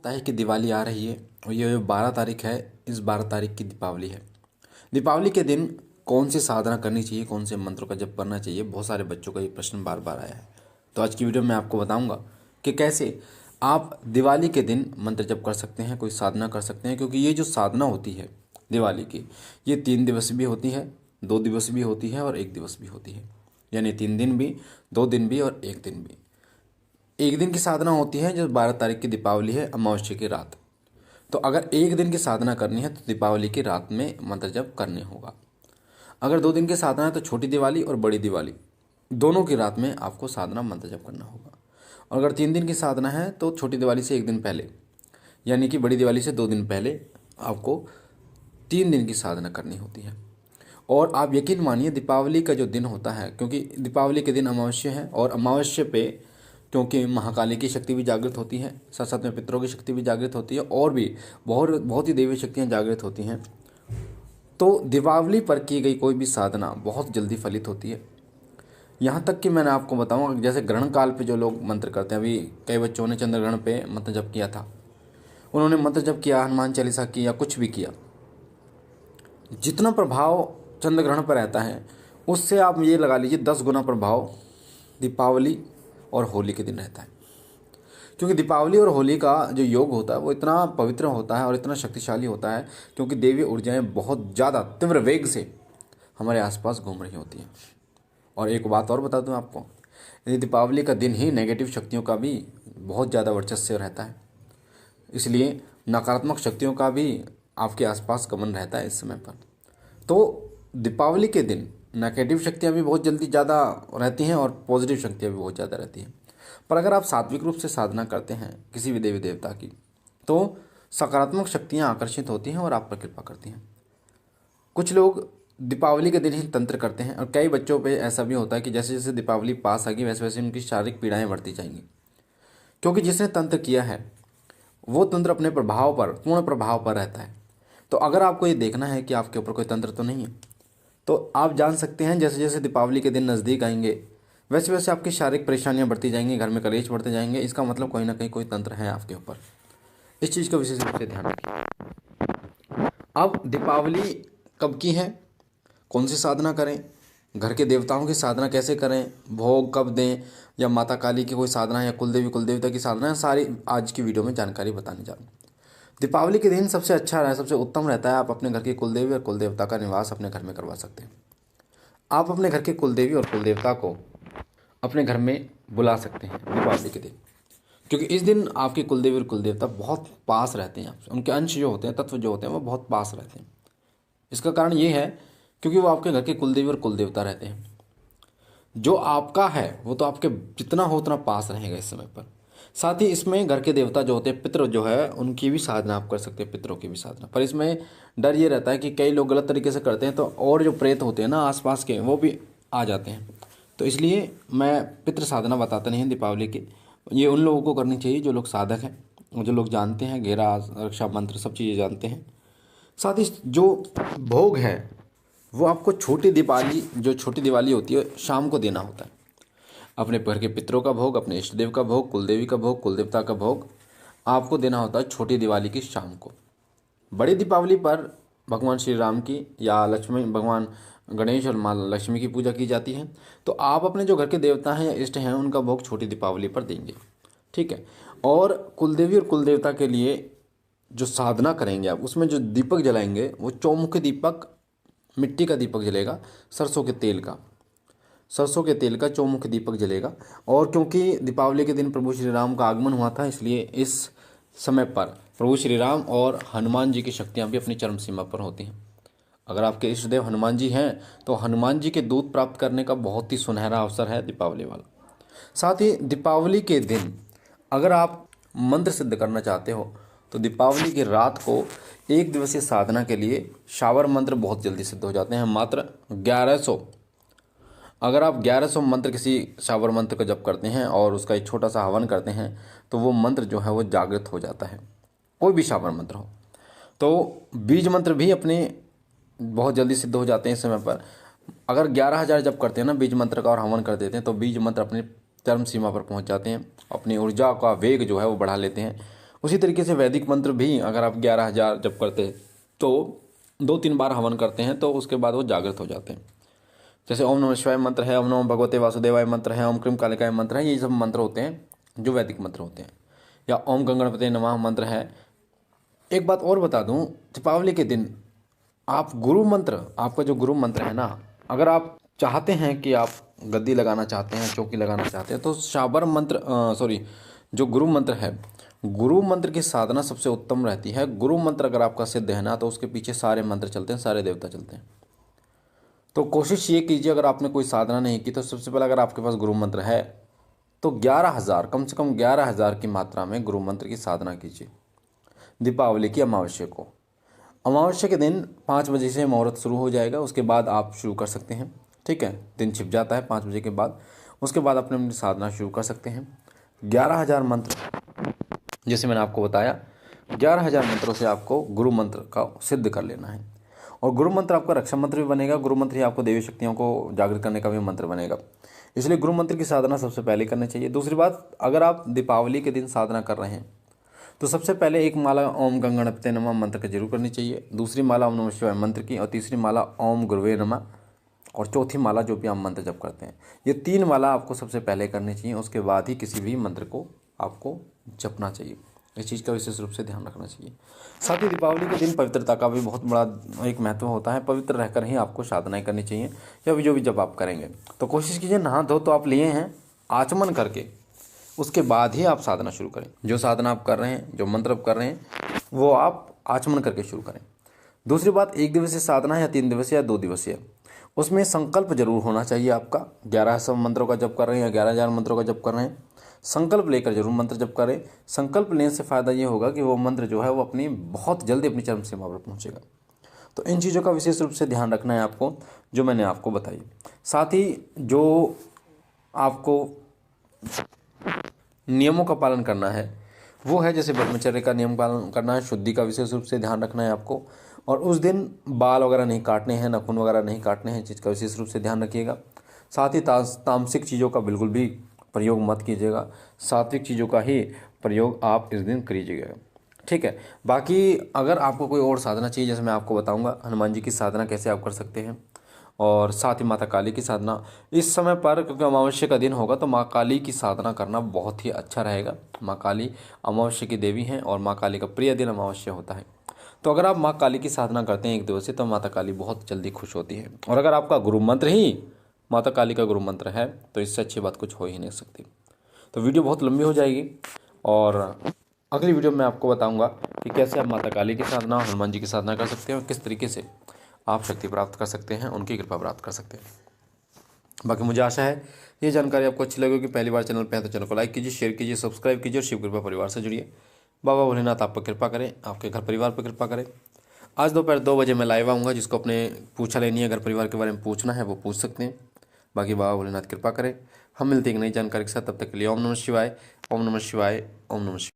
पता है कि दिवाली आ रही है और ये जो 12 तारीख है, इस 12 तारीख की दीपावली है। दीपावली के दिन कौन सी साधना करनी चाहिए, कौन से मंत्रों का जप करना चाहिए, बहुत सारे बच्चों का ये प्रश्न बार बार आया है। तो आज की वीडियो में आपको बताऊंगा कि कैसे आप दिवाली के दिन मंत्र जप कर सकते हैं, कोई साधना कर सकते हैं। क्योंकि ये जो साधना होती है दिवाली की, ये 3 दिवस भी होती है, 2 दिवस भी होती है और 1 दिवस भी होती है। यानी 3 दिन भी, 2 दिन भी और 1 दिन भी। एक दिन की साधना होती है जो 12 तारीख की दीपावली है, अमावस्या की रात। तो अगर एक दिन की साधना करनी है तो दीपावली की रात में मंत्र जप करने होगा। अगर 2 दिन की साधना है तो छोटी दिवाली और बड़ी दिवाली दोनों की रात में आपको साधना मंत्र जप करना होगा। और अगर 3 दिन की साधना है तो छोटी दिवाली से 1 दिन पहले, यानी कि बड़ी दिवाली से 2 दिन पहले आपको 3 दिन की साधना करनी होती है। और आप यकीन मानिए दीपावली का जो दिन होता है, क्योंकि दीपावली के दिन अमावस्या है और अमावस्या पे क्योंकि महाकाली की शक्ति भी जागृत होती है, साथ साथ में पितरों की शक्ति भी जागृत होती है और भी बहुत बहुत ही दैवी शक्तियाँ जागृत होती हैं। तो दीपावली पर की गई कोई भी साधना बहुत जल्दी फलित होती है। यहाँ तक कि मैंने आपको बताऊँ, जैसे ग्रहण काल पे जो लोग मंत्र करते हैं, अभी कई बच्चों ने चंद्र ग्रहण पे मंत्र जप किया था, उन्होंने मंत्र जप किया, हनुमान चालीसा की या कुछ भी किया, जितना प्रभाव चंद्र ग्रहण पर रहता है उससे आप ये लगा लीजिए 10 गुना प्रभाव दीपावली और होली के दिन रहता है। क्योंकि दीपावली और होली का जो योग होता है वो इतना पवित्र होता है और इतना शक्तिशाली होता है, क्योंकि देवी ऊर्जाएं बहुत ज़्यादा तीव्र वेग से हमारे आसपास घूम रही होती हैं। और एक बात और बता दूं आपको, यदि दीपावली का दिन ही नेगेटिव शक्तियों का भी बहुत ज़्यादा वर्चस्व रहता है, इसलिए नकारात्मक शक्तियों का भी आपके आसपास गमन रहता है इस समय पर। तो दीपावली के दिन नेगेटिव शक्तियाँ भी बहुत जल्दी ज़्यादा रहती हैं और पॉजिटिव शक्तियाँ भी बहुत ज़्यादा रहती हैं। पर अगर आप सात्विक रूप से साधना करते हैं किसी भी देवी देवता की, तो सकारात्मक शक्तियाँ आकर्षित होती हैं और आप पर कृपा करती हैं। कुछ लोग दीपावली के दिन ही तंत्र करते हैं और कई बच्चों पे ऐसा भी होता है कि जैसे जैसे दीपावली पास आएगी वैसे वैसे उनकी शारीरिक पीड़ाएँ बढ़ती जाएंगी। क्योंकि जिसने तंत्र किया है वो तंत्र अपने प्रभाव पर, पूर्ण प्रभाव पर रहता है। तो अगर आपको ये देखना है कि आपके ऊपर कोई तंत्र तो नहीं है, तो आप जान सकते हैं जैसे जैसे दीपावली के दिन नज़दीक आएंगे वैसे वैसे आपकी शारीरिक परेशानियां बढ़ती जाएंगी, घर में कलेश बढ़ते जाएंगे। इसका मतलब कोई ना कहीं कोई तंत्र है आपके ऊपर। इस चीज़ का विशेष रूप से ध्यान रखिए। अब दीपावली कब की है, कौन सी साधना करें, घर के देवताओं की साधना कैसे करें, भोग कब दें, या माता काली की कोई साधना या कुलदेवी कुलदेवता की साधना है, सारी आज की वीडियो में जानकारी बताने जा रहा हूँ। दीपावली के दिन सबसे अच्छा है, सबसे उत्तम रहता है आप अपने घर की कुलदेवी और कुलदेवता का निवास अपने घर में करवा सकते हैं। आप अपने घर के कुलदेवी और कुलदेवता को अपने घर में बुला सकते हैं दीपावली के दिन, क्योंकि इस दिन आपके कुलदेवी और कुलदेवता बहुत पास रहते हैं आपसे। उनके अंश जो होते हैं, तत्व जो होते हैं, वो बहुत पास रहते हैं। इसका कारण ये है क्योंकि वो आपके घर के कुलदेवी और कुलदेवता रहते हैं। जो आपका है वो तो आपके जितना हो उतना पास रहेगा इस समय पर। साथ ही इसमें घर के देवता जो होते हैं, पितृ जो है, उनकी भी साधना आप कर सकते हैं, पितरों की भी साधना। पर इसमें डर ये रहता है कि कई लोग गलत तरीके से करते हैं तो और जो प्रेत होते हैं ना आसपास के, वो भी आ जाते हैं। तो इसलिए मैं पितृ साधना बताता नहीं दीपावली की। ये उन लोगों को करनी चाहिए जो लोग साधक हैं, जो लोग जानते हैं, घेरा रक्षा मंत्र सब चीज़ें जानते हैं। साथ ही जो भोग है वो आपको छोटी दिवाली होती है शाम को देना होता है। अपने घर के पितरों का भोग, अपने इष्ट देव का भोग, कुलदेवी का भोग, कुलदेवता का भोग आपको देना होता है छोटी दिवाली की शाम को। बड़ी दीपावली पर भगवान श्री राम की या लक्ष्मी, भगवान गणेश और माँ लक्ष्मी की पूजा की जाती है। तो आप अपने जो घर के देवता हैं या इष्ट हैं उनका भोग छोटी दीपावली पर देंगे, ठीक है। और कुलदेवी और कुलदेवता के लिए जो साधना करेंगे आप, उसमें जो दीपक जलाएंगे वो चौमुखी दीपक, मिट्टी का दीपक जलेगा, सरसों के तेल का चौमुखी दीपक जलेगा। और क्योंकि दीपावली के दिन प्रभु श्री राम का आगमन हुआ था, इसलिए इस समय पर प्रभु श्री राम और हनुमान जी की शक्तियाँ भी अपनी चरम सीमा पर होती हैं। अगर आपके इष्ट देव हनुमान जी हैं तो हनुमान जी के दूध प्राप्त करने का बहुत ही सुनहरा अवसर है दीपावली वाला। साथ ही दीपावली के दिन अगर आप मंत्र सिद्ध करना चाहते हो तो दीपावली की रात को 1 दिवसीय साधना के लिए शावर मंत्र बहुत जल्दी सिद्ध हो जाते हैं। मात्र 1100, अगर आप 1100 मंत्र किसी शावर मंत्र का जप करते हैं और उसका एक छोटा सा हवन करते हैं तो वो मंत्र जो है वो जागृत हो जाता है, कोई भी शावर मंत्र हो। तो बीज मंत्र भी अपने बहुत जल्दी सिद्ध हो जाते हैं इस समय पर। अगर 11,000 जप करते हैं ना बीज मंत्र का और हवन कर देते हैं तो बीज मंत्र अपने चरम सीमा पर पहुंच जाते हैं, अपनी ऊर्जा का वेग जो है वो बढ़ा लेते हैं। उसी तरीके से वैदिक मंत्र भी अगर आप 11,000 जप करते हैं तो 2-3 बार हवन करते हैं तो उसके बाद वो जागृत हो जाते हैं। जैसे ओम नमः शिवाय मंत्र है, ओम नमो भगवते वासुदेवाय मंत्र है, ओम क्रीम कालिकाय मंत्र है, ये सब मंत्र होते हैं जो वैदिक मंत्र होते हैं। या ओम गणपते नमः मंत्र है। एक बात और बता दूं, दीपावली के दिन आप गुरु मंत्र, आपका जो गुरु मंत्र है ना, अगर आप चाहते हैं कि आप गद्दी लगाना चाहते हैं, चौकी लगाना चाहते हैं, तो शाबर मंत्र जो गुरु मंत्र है, गुरु मंत्र की साधना सबसे उत्तम रहती है। गुरु मंत्र अगर आपका सिद्ध है ना, तो उसके पीछे सारे मंत्र चलते हैं, सारे देवता चलते हैं। तो कोशिश ये कीजिए, अगर आपने कोई साधना नहीं की तो सबसे पहले अगर आपके पास गुरु मंत्र है तो 11,000, कम से कम 11,000 की मात्रा में गुरु मंत्र की साधना कीजिए दीपावली की अमावस्या को। अमावस्या के दिन 5 बजे से मुहूर्त शुरू हो जाएगा, उसके बाद आप शुरू कर सकते हैं। ठीक है, दिन छिप जाता है 5 बजे के बाद, उसके बाद अपने अपनी साधना शुरू कर सकते हैं। 11,000 मंत्र, जैसे मैंने आपको बताया, 11,000 मंत्रों से आपको गुरु मंत्र का सिद्ध कर लेना है। और गुरु मंत्र आपका रक्षा मंत्र भी बनेगा, गुरु मंत्र ही आपको देवी शक्तियों को जागृत करने का भी मंत्र बनेगा। इसलिए गुरु मंत्र की साधना सबसे पहले करनी चाहिए। दूसरी बात, अगर आप दीपावली के दिन साधना कर रहे हैं तो सबसे पहले एक माला ओम गणपते नमः मंत्र की जरूर करनी चाहिए, दूसरी माला ओम नमः शिवाय मंत्र की, और तीसरी माला ओम गुरुवे नमः, और चौथी माला जो भी आप मंत्र जप करते हैं। ये 3 माला आपको सबसे पहले करनी चाहिए, उसके बाद ही किसी भी मंत्र को आपको जपना चाहिए। इस चीज़ का विशेष रूप से ध्यान रखना चाहिए। साथ ही दीपावली के दिन पवित्रता का भी बहुत बड़ा एक महत्व होता है। पवित्र रहकर ही आपको साधनाएं करनी चाहिए, या जो भी जब आप करेंगे तो कोशिश कीजिए नहा धो तो आप लिए हैं, आचमन करके उसके बाद ही आप साधना शुरू करें। जो साधना आप कर रहे हैं, जो मंत्र आप कर रहे हैं, वो आप आचमन करके शुरू करें। दूसरी बात, 1 दिवसीय साधना या 3 दिवसीय या 2 दिवसीय, उसमें संकल्प जरूर होना चाहिए आपका। 1100 मंत्रों का जप कर रहे हैं या 11,000 मंत्रों का जप कर रहे हैं, संकल्प लेकर जरूर मंत्र जप करें। संकल्प लेने से फ़ायदा ये होगा कि वो मंत्र जो है वो अपनी बहुत जल्दी अपनी चरम सीमा पर पहुँचेगा। तो इन चीज़ों का विशेष रूप से ध्यान रखना है आपको, जो मैंने आपको बताई। साथ ही जो आपको नियमों का पालन करना है वो है, जैसे ब्रह्मचर्य का नियम पालन करना है, शुद्धि का विशेष रूप से ध्यान रखना है आपको, और उस दिन बाल वगैरह नहीं काटने हैं, नाखून वगैरह नहीं काटने हैं, चीज़ का विशेष रूप से ध्यान रखिएगा। साथ ही तामसिक चीज़ों का बिल्कुल भी प्रयोग मत कीजिएगा, सात्विक चीज़ों का ही प्रयोग आप इस दिन करिएगा। ठीक है, बाकी अगर आपको कोई और साधना चाहिए, जैसे मैं आपको बताऊंगा हनुमान जी की साधना कैसे आप कर सकते हैं, और साथ ही माता काली की साधना इस समय पर, क्योंकि अमावस्या का दिन होगा तो माँ काली की साधना करना बहुत ही अच्छा रहेगा। माँ काली अमावस्या की देवी हैं और माँ काली का प्रिय दिन अमावस्या होता है। तो अगर आप माँ काली की साधना करते हैं 1 दिवसीय, तो माता काली बहुत जल्दी खुश होती है। और अगर आपका गुरु मंत्र ही माता काली का गुरु मंत्र है तो इससे अच्छी बात कुछ हो ही नहीं सकती। तो वीडियो बहुत लंबी हो जाएगी, और अगली वीडियो में आपको बताऊंगा कि कैसे आप माता काली की साधना, हनुमान जी की साधना कर सकते हैं, और किस तरीके से आप शक्ति प्राप्त कर सकते हैं, उनकी कृपा प्राप्त कर सकते हैं। बाकी मुझे आशा है ये जानकारी आपको अच्छी लगेगी। पहली बार चैनल पे है तो चैनल को लाइक कीजिए, शेयर कीजिए, सब्सक्राइब कीजिए, और शिव कृपा परिवार से जुड़िए। बाबा भोलेनाथ आप पर कृपा करें, आपके घर परिवार पर कृपा करें। आज दोपहर 2 बजे मैं लाइव आऊँगा, जिसको अपने पूछा लेनी है, घर परिवार के बारे में पूछना है वो पूछ सकते हैं। बाकी बाबा भोलेनाथ कृपा करें। हम मिलते हैं एक नई जानकारी के साथ, तब तक के लिए ओम नमः शिवाय, ओम नमः शिवाय, ओम नमः शिवाय।